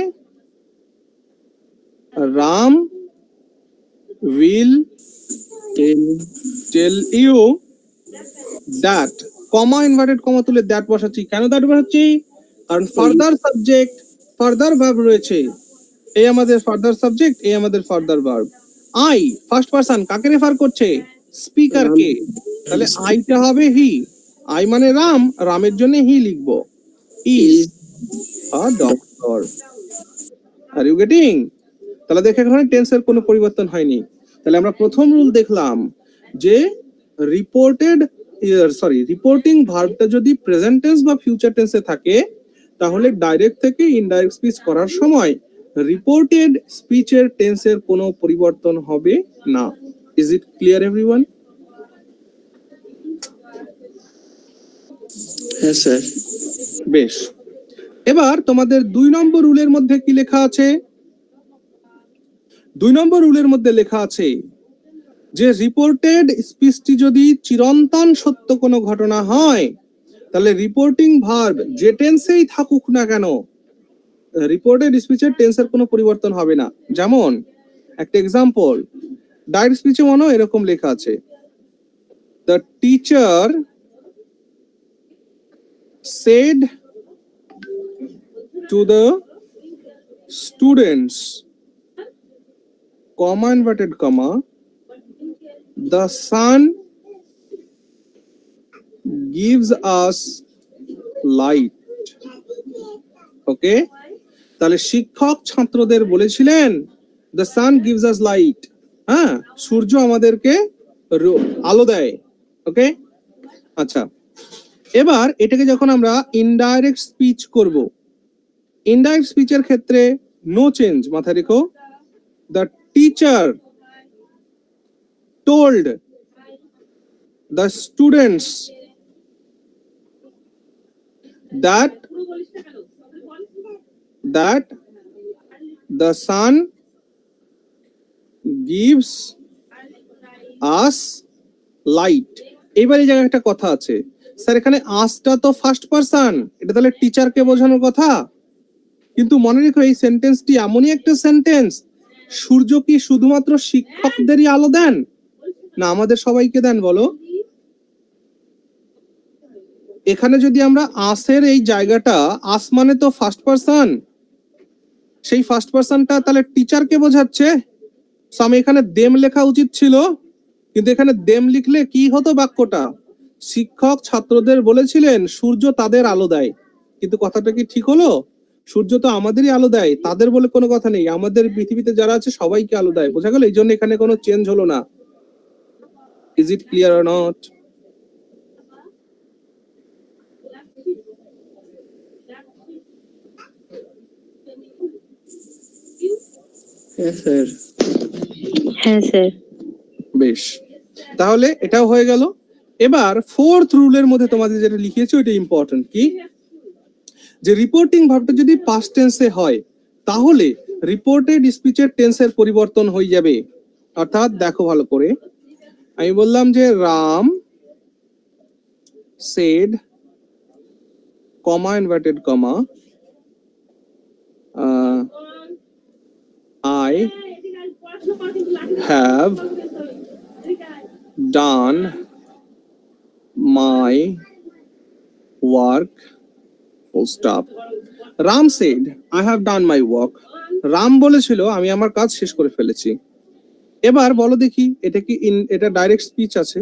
[SPEAKER 2] Ram will tell you that, comma inverted comma তুলে দ্যাট বসাচ্ছি। কেন দ্যাট বসাচ্ছি? কারণ ফার্দার সাবজেক্ট ফার্দার ভার্ব রয়েছে। এই আমাদের ফার্দার সাবজেক্ট, এই আমাদের further verb. I first person কাকে রেফার করছে? স্পিকারকে। তাহলে আইটা হবে হি। আই মানে রাম, রামের জন্য হি লিখবো, is a doctor. Are you getting? তাহলে দেখে এখানে টেন্সের কোনো পরিবর্তন হয়নি। তাহলে আমরা প্রথম রুল দেখলাম যে রিপোর্টিং ভার্বটা যদি প্রেজেন্ট টেন্স বা ফিউচার টেন্সে থাকে, তাহলে ডাইরেক্ট থেকে ইনডাইরেক্ট স্পিচ করার সময় রিপোর্টেড স্পিচের টেন্সের কোনো পরিবর্তন হবে না। Is it clear everyone?
[SPEAKER 3] হ্যাঁ স্যার।
[SPEAKER 2] বেশ, এবার তোমাদের 2 নম্বর রুলের মধ্যে কি লেখা আছে? 2 নম্বর রুলের মধ্যে লেখা আছে যে রিপোর্টেড স্পিচটি যদি চিরন্তন সত্য কোনো ঘটনা হয়, তাহলে রিপোর্টিং ভার্ব যে টেন্সেই থাকুক না কেন, রিপোর্টেড স্পিচের টেন্সের কোনো পরিবর্তন হবে না। যেমন একটা এক্সাম্পল, ডাইরেক্ট স্পিচে মনে এরকম লেখা আছে, the teacher said to the students, comma inverted comma, the sun gives us light. ওকে, তাহলে শিক্ষক ছাত্রদের বলেছিলেন the sun gives us light, হ্যাঁ, সূর্য আমাদেরকে আলো দেয়। ওকে, আচ্ছা, এবার এটাকে যখন আমরা ইনডাইরেক্ট স্পিচ করব, ইনডাইরেক্ট স্পিচের ক্ষেত্রে নো চেঞ্জ, মাথায় রেখো। The teacher told the students that the sun gives us light. এবার এই জায়গায় একটা কথা আছে, স্যার এখানে আসটা তো ফার্স্ট পারসন, এটা তাহলে টিচারকে বোঝানোর কথা। কিন্তু মনে রেখো এই সেন্টেন্সটি এমনই একটা সেন্টেন্স সূর্য কি শুধুমাত্র শিক্ষকদেরই আলো দেন, না আমাদের সবাইকে দেন বলো? এখানে যদি আমরা আসের এই জায়গাটা, আস মানে তো ফার্স্ট পারসন, সেই ফার্স্ট পারসনটা তাহলে টিচারকে বোঝাচ্ছে। So, আমি এখানে দেম লেখা উচিত ছিল, কিন্তু এখানে দেম লিখলে কি হতো বাক্যটা? শিক্ষক ছাত্রদের বলেছিলেন সূর্য তাদের আলো দেয়, কিন্তু কথাটা কি ঠিক হলো? সূর্য তো আমাদেরই আলো দেয়, তাদের বলে কোনো কথা নেই, আমাদের পৃথিবীতে যারা আছে সবাইকে আলো দেয়। বোঝা গেল? এই জন্য এখানে কোনো চেঞ্জ হলো না। Is it clear or not?
[SPEAKER 3] হ্যাঁ স্যার।
[SPEAKER 1] হ্যাঁ স্যার।
[SPEAKER 2] বেশ, তাহলে এটাও হয়ে গেল। এবার ফোর্থ রুলের মধ্যে তোমাদের যেটা লিখিয়েছি ওইটা ইম্পর্টেন্ট, কি যে রিপোর্টিং ভার্বটা যদি পাস্ট টেন্সে হয় তাহলে রিপোর্টেড স্পিচের টেন্সের পরিবর্তন হয়ে যাবে। অর্থাৎ দেখো ভালো করে, আমি বললাম যে Ram shed comma inverted comma I have done my work, full stop. Ram said, I have done my work. Ram বলেছিল আমি আমার কাজ শেষ করে ফেলেছি। এবার বলো দেখি, এটা কি এটা ডাইরেক্ট স্পিচ আছে,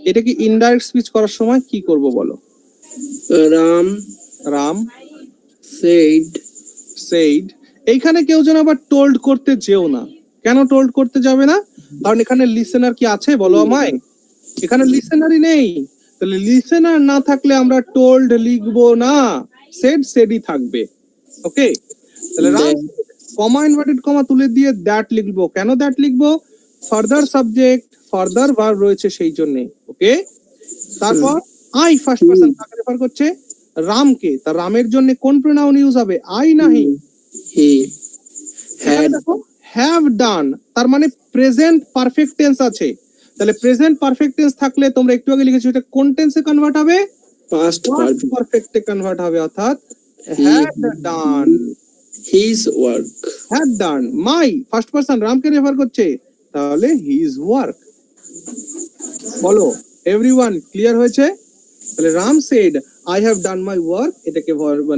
[SPEAKER 2] এটা কি ইনডাইরেক্ট স্পিচ করার সময় কি করব বলো?
[SPEAKER 3] রাম
[SPEAKER 2] রাম
[SPEAKER 3] said,
[SPEAKER 2] said, এইখানে কেউ যেন আবার টোল্ড করতে যেও না। কেন টোল্ড করতে যাবে না? কারণ এখানে লিসেনার কি আছে বলো আমায়? এখানে লিসেনারই নেই, তাহলে লিসেনার না থাকলে আমরা টোল্ড লিখবো না, সেড সেডই থাকবে। ওকে, তাহলে রাম কমা ইনভার্টেড কমা তুলে দিয়ে দ্যাট লিখবো। কেন দ্যাট লিখবো? ফার্দার সাবজেক্ট ফার্দার ভার্ব রয়েছে সেই জন্য। ওকে, তারপর আই ফার্স্ট পারসন কাকে রেফার করছে? রামকে। তার রামের জন্য কোন প্রোনাউন ইউজ হবে? আই না হি?
[SPEAKER 3] he
[SPEAKER 2] এখানে
[SPEAKER 3] had
[SPEAKER 2] দেখো হ্যাভ ডান, তার মানে প্রেজেন্ট পারফেক্ট টেন্স আছে। তাহলে প্রেজেন্ট পারফেক্ট টেন্স থাকলে তোমরা একটু আগে লিখেছো এটা কোন টেন্সে কনভার্ট হবে?
[SPEAKER 3] past
[SPEAKER 2] পাস্ট
[SPEAKER 3] perfect
[SPEAKER 2] পারফেক্টে কনভার্ট হবে, অর্থাৎ had done.
[SPEAKER 3] his work.
[SPEAKER 2] Had done, my first person রামকে রেফার করছে, তাহলে হিজ ওয়ার্ক। বলো এভরিওয়ান, ক্লিয়ার হয়েছে? তাহলে Ram said I have done my work, এটাকে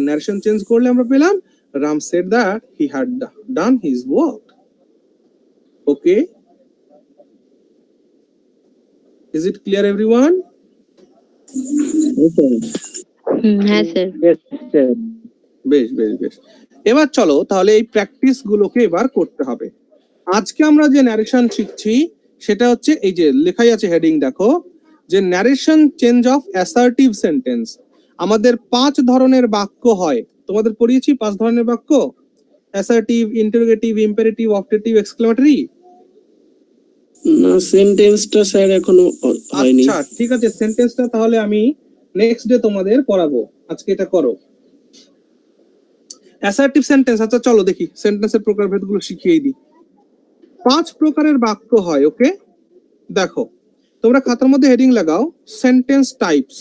[SPEAKER 2] নারেশন চেঞ্জ করলে আমরা পেলাম Ram said that he had done his work. Okay, is it clear everyone?
[SPEAKER 1] হ্যাঁ স্যার।
[SPEAKER 2] বেশ বেশ বেশ, এবার চলো তাহলে এই প্র্যাকটিস গুলোকে এবার করতে হবে। আজকে আমরা যে ন্যারেশন শিখছি সেটা হচ্ছে এই যে লেখাই আছে হেডিং দেখো, যে narration change of assertive sentence. আমাদের 5 ধরনের বাক্য হয়, তোমাদের পড়িয়েছি 5 ধরনের বাক্য, assertive, interrogative, imperative, objective, exclamatory.
[SPEAKER 3] না, সেন্টেন্সটা স্যার এখনো হয়নি।
[SPEAKER 2] আচ্ছা ঠিক আছে, সেন্টেন্সটা তাহলে আমি নেক্সট ডে তোমাদের পড়াবো, আজকে এটা করো। অ্যাসার্টিভ সেন্টেন্স, আচ্ছা চলো দেখি সেন্টেন্সের প্রকারভেদগুলো শিখিয়ে দিই। 5 প্রকারের বাক্য হয়। ওকে, দেখো তোমরা খাতার মধ্যে হেডিং লাগাও সেন্টেন্স টাইপস।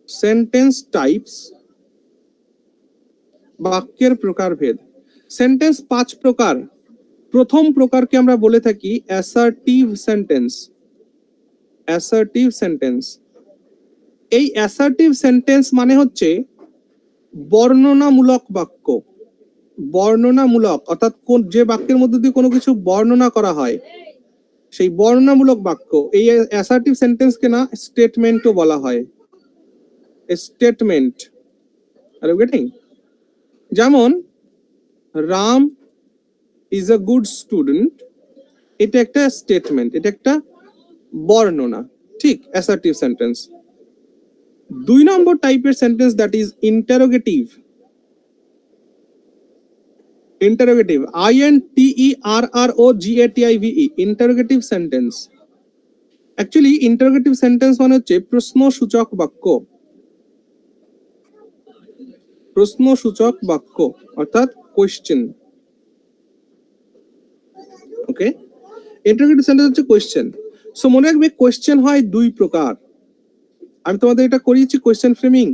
[SPEAKER 2] সেন্টেন্স টাইপস, বাক্যের প্রকারভেদ। সেন্টেন্স 5 প্রকার। প্রথম প্রকারকে আমরা বলে থাকি অ্যাসার্টিভ সেন্টেন্স। অ্যাসার্টিভ সেন্টেন্স, এই অ্যাসার্টিভ সেন্টেন্স মানে হচ্ছে বর্ণনামূলক বাক্য। বর্ণনামূলক অর্থাৎ যে বাক্যের মধ্যে দিয়ে কোনো কিছু বর্ণনা করা হয় সেই বর্ণনামূলক বাক্য। এই অ্যাসার্টিভ সেন্টেন্সকে না স্টেটমেন্টও বলা হয়, স্টেটমেন্ট। R you getting? যেমন Ram is a good student, এটা একটা স্টেটমেন্ট, এটা একটা বর্ণনা, ঠিক অ্যাসার্টিভ সেন্টেন্স। 2 নম্বর টাইপের sentence that is interrogative. Interrogative, INTERROGATIVE, interrogative sentence. Actually interrogative sentence মানে হচ্ছে প্রশ্নসূচক বাক্য। প্রশ্নসূচক বাক্য অর্থাৎ কোয়েশ্চেন। ওকে, ইন্টারোগেটিভ সেন্টেন্স হচ্ছে কোয়েশ্চেন। সো মনে রাখবে কোয়েশ্চেন হয় 2 প্রকার। আমি তোমাদের এটা করিয়েছি কোয়েশ্চেন ফ্রেমিং।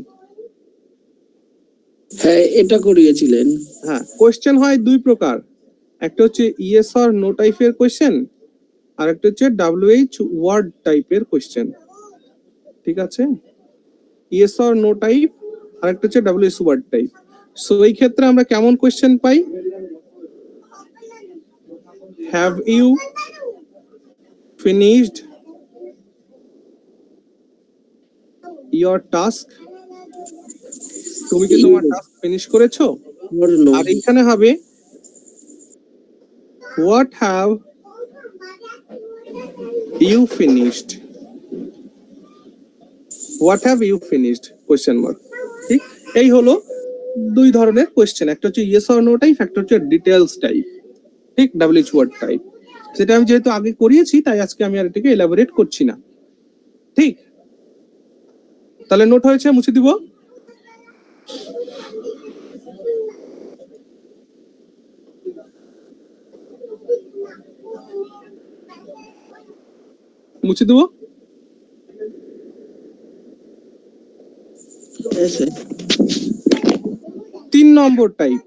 [SPEAKER 3] হ্যাঁ, এটা করিয়েছিলেন।
[SPEAKER 2] হ্যাঁ, কোয়েশ্চেন হয় দুই প্রকার, একটা হচ্ছে ইয়েস অর নো টাইপের কোয়েশ্চেন, আর একটা হচ্ছে WH ওয়ার্ড টাইপের কোয়েশ্চেন। ঠিক আছে, ইয়েস অর নো টাইপ আর একটা হচ্ছে WH ওয়ার্ড টাইপ। সো এই ক্ষেত্রে আমরা কেমন কোয়েশ্চেন পাই? Have you finished your task? তুমি কি তোমার টাস্ক ফিনিশ করেছো?
[SPEAKER 3] or no?
[SPEAKER 2] আর এখানে হবে what have you finished? What have you finished question mark. ঠিক, এই হলো দুই ধরনের কোয়েশ্চেন, একটা হচ্ছে ইয়েস অর নো টাইপ, একটা হচ্ছে ডিটেলস টাইপ। ঠিক, WH ওয়ার্ড টাইপ। সেটা আমি যেহেতু আগে করিয়েছি তাই আজকে আমি আর এটাকে এলাবোরেট করছি না। ঠিক, তাহলে নোট হয়েছে, মুছে দিব। মুছে দেবো।
[SPEAKER 3] Yes, sir.
[SPEAKER 2] 3 number type,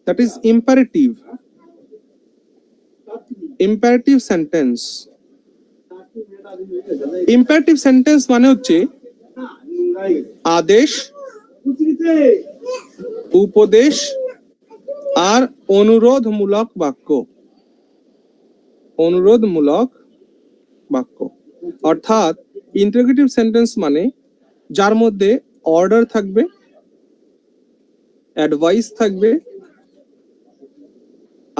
[SPEAKER 2] that is imperative. Imperative sentence. Imperative sentence মানে হচ্ছে আদেশ, উপদেশ আর অনুরোধমূলক বাক্য। অনুরোধমূলক বাক্য অর্থাৎ ইন্টারোগেটিভ সেন্টেন্স মানে যার মধ্যে অর্ডার থাকবে, অ্যাডভাইস থাকবে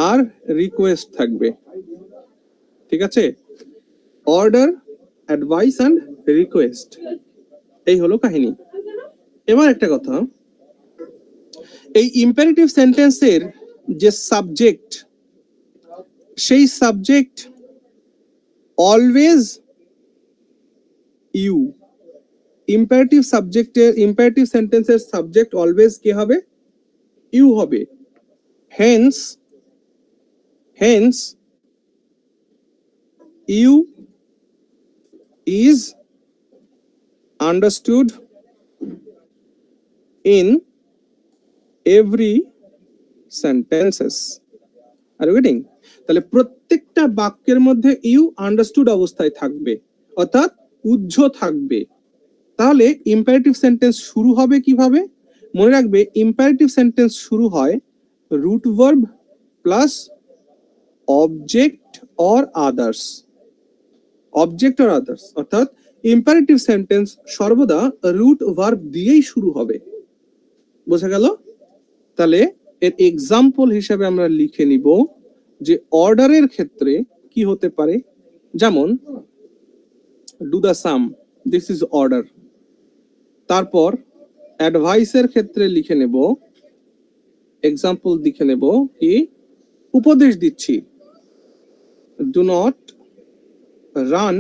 [SPEAKER 2] আর রিকোয়েস্ট থাকবে। ঠিক আছে, অর্ডার, অ্যাডভাইস এন্ড রিকোয়েস্ট, এই হলো কাহিনী। এবার একটা কথা, এই ইম্পারেটিভ সেন্টেন্সের যে সাবজেক্ট, সেই সাবজেক্ট অলওয়েজ ইউ। ইম্পারেটিভ সাবজেক্টের, ইম্পারেটিভ সেন্টেন্সের সাবজেক্ট অলওয়েজ কি হবে? ইউ হবে। Hence you is understood in every sentences. Are you getting? তাহলে প্রত্যেকটা বাক্যের মধ্যে ইউ আন্ডারস্টুড অবস্থায় থাকবে, অর্থাৎ উজ্জ্ব থাকবে। তাহলে ইম্পারেটিভ সেন্টেন্স শুরু হবে কিভাবে? মনে রাখবে, ইম্পারেটিভ সেন্টেন্স শুরু হয় root verb plus object or others. Object or others অর্থাৎ ইম্পারেটিভ সেন্টেন্স সর্বদা রুট ভার্ব দিয়েই শুরু হবে। বোঝা গেল? তাহলে এর এক্সাম্পল হিসেবে আমরা লিখে নিব যে অর্ডারের ক্ষেত্রে কি হতে পারে, যেমন do the some, this is order. তারপর অ্যাডভাইসের ক্ষেত্রে লিখে নেব, এক্সাম্পল লিখে নেব কি, উপদেশ দিচ্ছি, do not run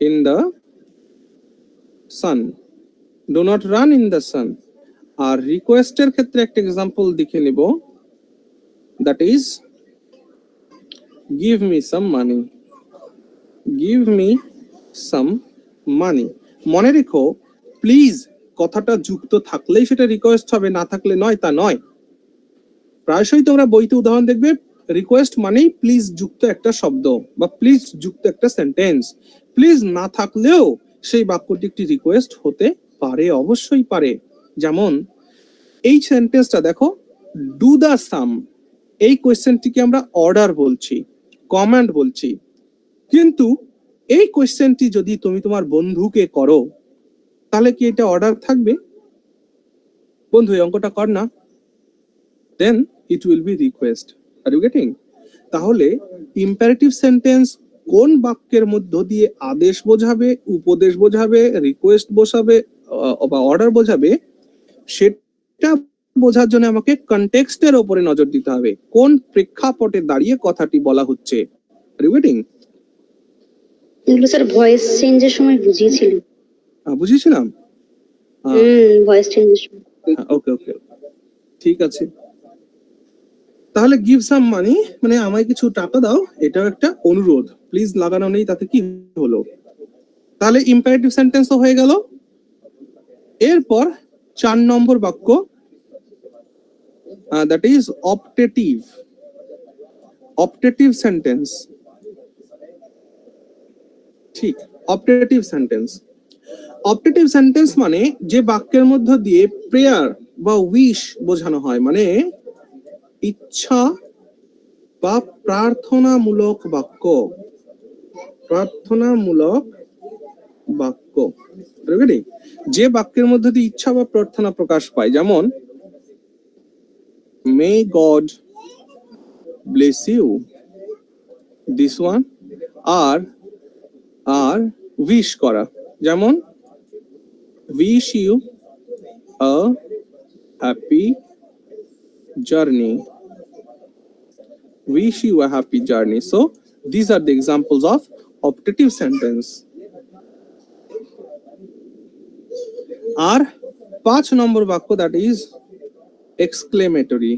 [SPEAKER 2] in the sun, do not run in the sun। আর রিকোয়েস্টের ক্ষেত্রে একটা এক্সাম্পল দেখে নিব, that is give me some money, give me some money। মনে রেখো, প্লিজ কথাটা যুক্ত থাকলেই সেটা রিকোয়েস্ট হবে, না থাকলে নয়, তা নয়। প্রায়শই তোমরা বইতে উদাহরণ দেখবে, রিকোয়েস্ট মানেই প্লিজ যুক্ত একটা শব্দ বা প্লিজ যুক্ত একটা সেন্টেন্স। প্লিজ না থাকলেও সেই বাক্যটি একটি রিকোয়েস্ট হতে পারে, অবশ্যই পারে। যেমন এই সেন্টেন্সটা দেখো, ডু দ্য সাম, এই কোয়েশ্চেনটিকে আমরা অর্ডার বলছি, কমান্ড বলছি, কিন্তু এই কোয়েশ্চেনটি যদি তুমি তোমার বন্ধুকে করো তাহলে কি এটা অর্ডার থাকবে? বন্ধু এই অঙ্কটা কর না, then it will be request. Are you getting? তাহলে ইম্পারেটিভ সেন্টেন্স কোন বাক্যের মধ্য দিয়ে আদেশ বোঝাবে, উপদেশ বোঝাবে, রিকোয়েস্ট বোঝাবে বা অর্ডার বোঝাবে, সেটা বোঝার জন্য আমাকে কনটেক্সটের উপরে নজর দিতে হবে, কোন প্রেক্ষাপটে দাঁড়িয়ে কথাটি বলা হচ্ছে। Are you getting?
[SPEAKER 4] এগুলো স্যার ভয়েস চেঞ্জের সময় বুঝিয়েছিল।
[SPEAKER 2] বুঝেছিলাম।
[SPEAKER 4] ভয়েস চেঞ্জের সময়।
[SPEAKER 2] ওকে ওকে, ঠিক আছে। তাহলে গিভ সাম মানি মানে আমায় কিছু টাকা দাও, এটাও একটা অনুরোধ, প্লিজ লাগানো নেই, তাতে কি হলো? তাহলে ইম্পারেটিভ সেন্টেন্সও হয়ে গেল। এরপর 4 নম্বর বাক্য, that is optative sentence. ঠিক, optative sentence. অপটেটিভ সেন্টেন্স মানে যে বাক্যের মধ্য দিয়ে প্রেয়ার বা উইশ বোঝানো হয়, মানে ইচ্ছা বা প্রার্থনামূলক বাক্য। যে বাক্যের মধ্যে দিয়ে ইচ্ছা বা প্রার্থনা প্রকাশ পায়, যেমন may God bless you, this one. আর উইশ করা, যেমন wish you a happy journey. Wish you a happy journey. So these are the examples of optative sentence. আর 5 নম্বর বাক্য, that is exclamatory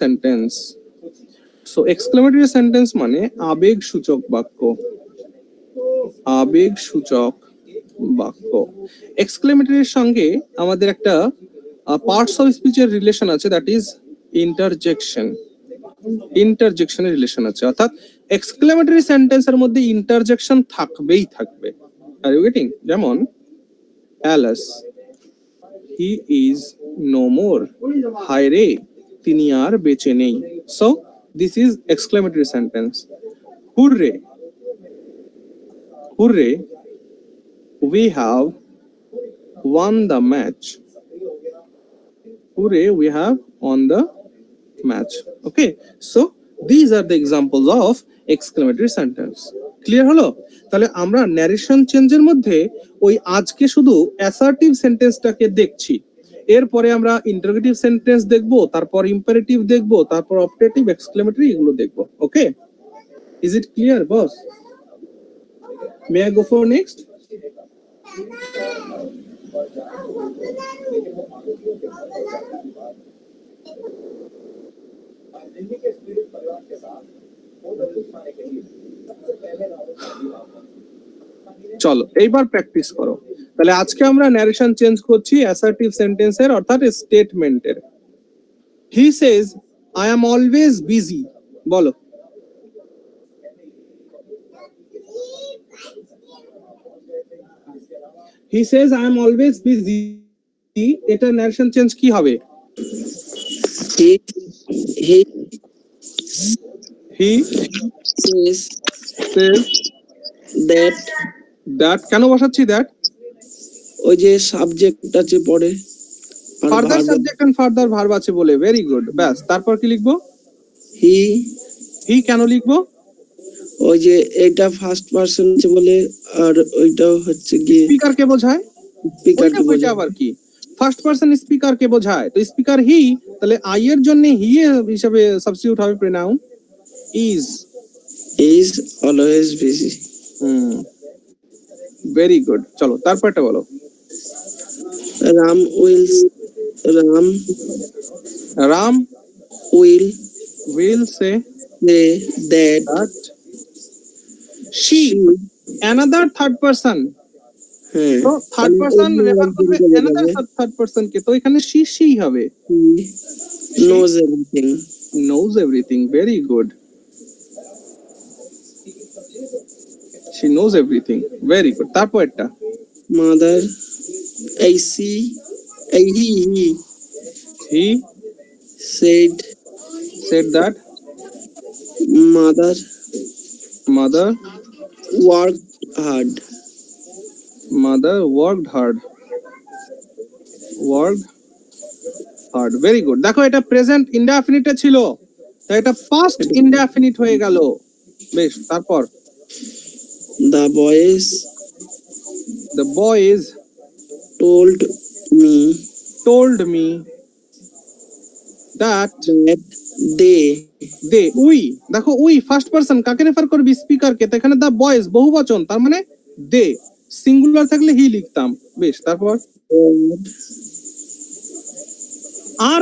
[SPEAKER 2] sentence. So exclamatory sentence মানে আবেগ সূচক বাক্য। এক্সক্লেমেটরির সঙ্গে আমাদের একটা পার্টস অফ স্পিচের রিলেশন আছে, দ্যাট ইজ ইন্টারজেকশনের রিলেশন আছে। অর্থাৎ এক্সক্লেমেটরি সেন্টেন্সের মধ্যে ইন্টারজেকশন থাকবে। Are you getting? যেমন alas, he is no more, হায় রে তিনি আর বেঁচে নেই। So this is exclamatory sentence. Hooray, we have won the match. Hooray, we have won the match. Okay, so these are the examples of exclamatory sentence. Clear হলো? তাহলে আমরা narration চেঞ্জের মধ্যে ওই আজকে শুধু অ্যাসার্টিভ সেন্টেন্সটাকে দেখছি, এরপরে আমরা ইন্টারোগেটিভ সেন্টেন্স দেখবো, তারপর ইম্পারেটিভ দেখবো, তারপর অপটেটিভ, এক্সক্লেমেটরি, এগুলো দেখবো। Okay, is it clear boss? May I go for next? চলো এইবার প্র্যাকটিস করো। তাহলে আজকে আমরা ন্যারেশন চেঞ্জ করছি অ্যাসার্টিভ সেন্টেন্সের, অর্থাৎ স্টেটমেন্টের। He says I am always busy. বলো। He says I am always busy. এটা ন্যারেশন চেঞ্জ কি হবে? He
[SPEAKER 3] says
[SPEAKER 2] that কেন বসাচ্ছি that?
[SPEAKER 3] ওই যে সাবজেক্ট আছে পরে,
[SPEAKER 2] further subject and further verb আছে বলে। Very good. ব্যাস, তারপর কি লিখবো? হি কেন লিখবো?
[SPEAKER 3] ওই যে এটা ফার্স্ট পারসন আছে বলে, আর ওইটাও হচ্ছে কি
[SPEAKER 2] স্পিকার কে বোঝায়। আবার কি ফার্স্ট পারসন স্পিকার কে বোঝায়, তো স্পিকার হি, তাহলে আই এর জন্য হি হিসাবে সাবস্টিটিউট হবে pronoun is
[SPEAKER 3] always busy.
[SPEAKER 2] Very good. চলো তারপরটা বলো।
[SPEAKER 3] Ram
[SPEAKER 2] will say
[SPEAKER 3] that
[SPEAKER 2] she, another third person. তো থার্ড পারসন রেফার করবে another third person কে, তো এখানে she হবে। knows everything. Very good. She knows everything. Very good. তারপর এটা
[SPEAKER 3] mother,
[SPEAKER 2] he said that mother
[SPEAKER 3] worked hard.
[SPEAKER 2] Very good. দেখো এটা present ইনডেফিনিটে ছিল, তাই এটা পাস্ট ইনডেফিনিট হয়ে গেল। বেশ, তারপর
[SPEAKER 3] the boys told me that they we, দেখো উই ফার্স্ট পারসন, কাকে রেফার করবি? স্পিকার কে। তো এখানে দা বয়েজ বহুবচন, তার মানে দে। সিঙ্গুলার থাকলে হি লিখতাম। বেশ, তারপর আর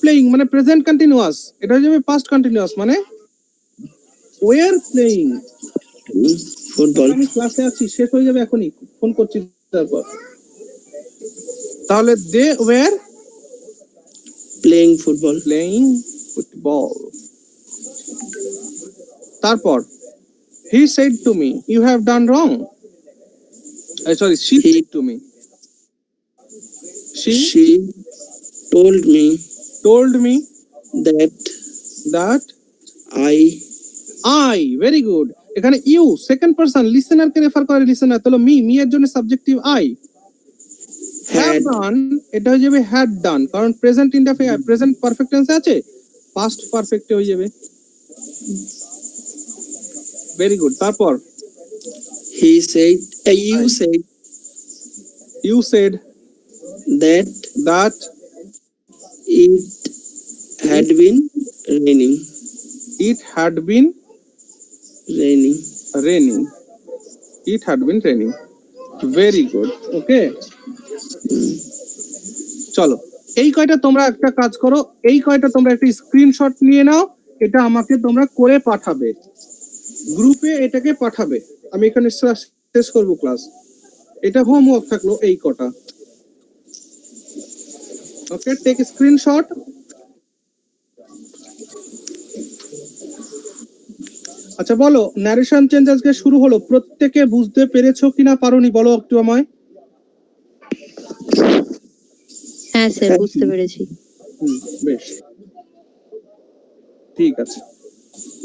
[SPEAKER 3] প্লেইং মানে প্রেজেন্ট কন্টিনিউয়াস, এটা হয়ে যাবে পাস্ট কন্টিনিউয়াস, মানে ওয়ার প্লেইং। ফুটবল।
[SPEAKER 2] আমি ক্লাসে আছি, শেষ হয়ে যাবে এখনই, ফোন করছি। তারপর তাহলে they were
[SPEAKER 3] playing football.
[SPEAKER 2] Playing football. তারপর he said to me you have done wrong, sorry she
[SPEAKER 3] He-
[SPEAKER 2] said to me, she
[SPEAKER 3] She told me
[SPEAKER 2] told me
[SPEAKER 3] that
[SPEAKER 2] that
[SPEAKER 3] I
[SPEAKER 2] very good. এখানে you second person listener কে refer করে, listener তাহলে me এর জন্য subjective I. Have
[SPEAKER 3] had
[SPEAKER 2] done এটা হয়ে যাবে had done, কারণ প্রেজেন্ট ইনডেফিনিট প্রেজেন্ট পারফেক্ট টেন্সে আছে, পাস্ট পারফেক্টে হয়ে যাবে। Very good. তারপর
[SPEAKER 3] he said you said
[SPEAKER 2] you said
[SPEAKER 3] that
[SPEAKER 2] that
[SPEAKER 3] it had been raining.
[SPEAKER 2] It had been
[SPEAKER 3] Raining.
[SPEAKER 2] raining. It had been raining. Very good. Okay. চলো এই কয়টা তোমরা একটা কাজ করো, এই কয়টা তোমরা একটা স্ক্রিনশট নিয়ে নাও, এটা আমাকে তোমরা করে পাঠাবে, গ্রুপে এটাকে পাঠাবে। আমি এখানে শেষ করব ক্লাস। এটা হোমওয়ার্ক থাকলো এই কটা। ওকে, টেক স্ক্রিনশট। আচ্ছা বলো, ন্যারেশন চেঞ্জ আজকে শুরু হলো, প্রত্যেকে বুঝতে পেরেছো কিনা পারোনি বলো একটু আমায়।
[SPEAKER 1] হ্যাঁ স্যার, বুঝতে পেরেছি।
[SPEAKER 2] বেশ, ঠিক আছে।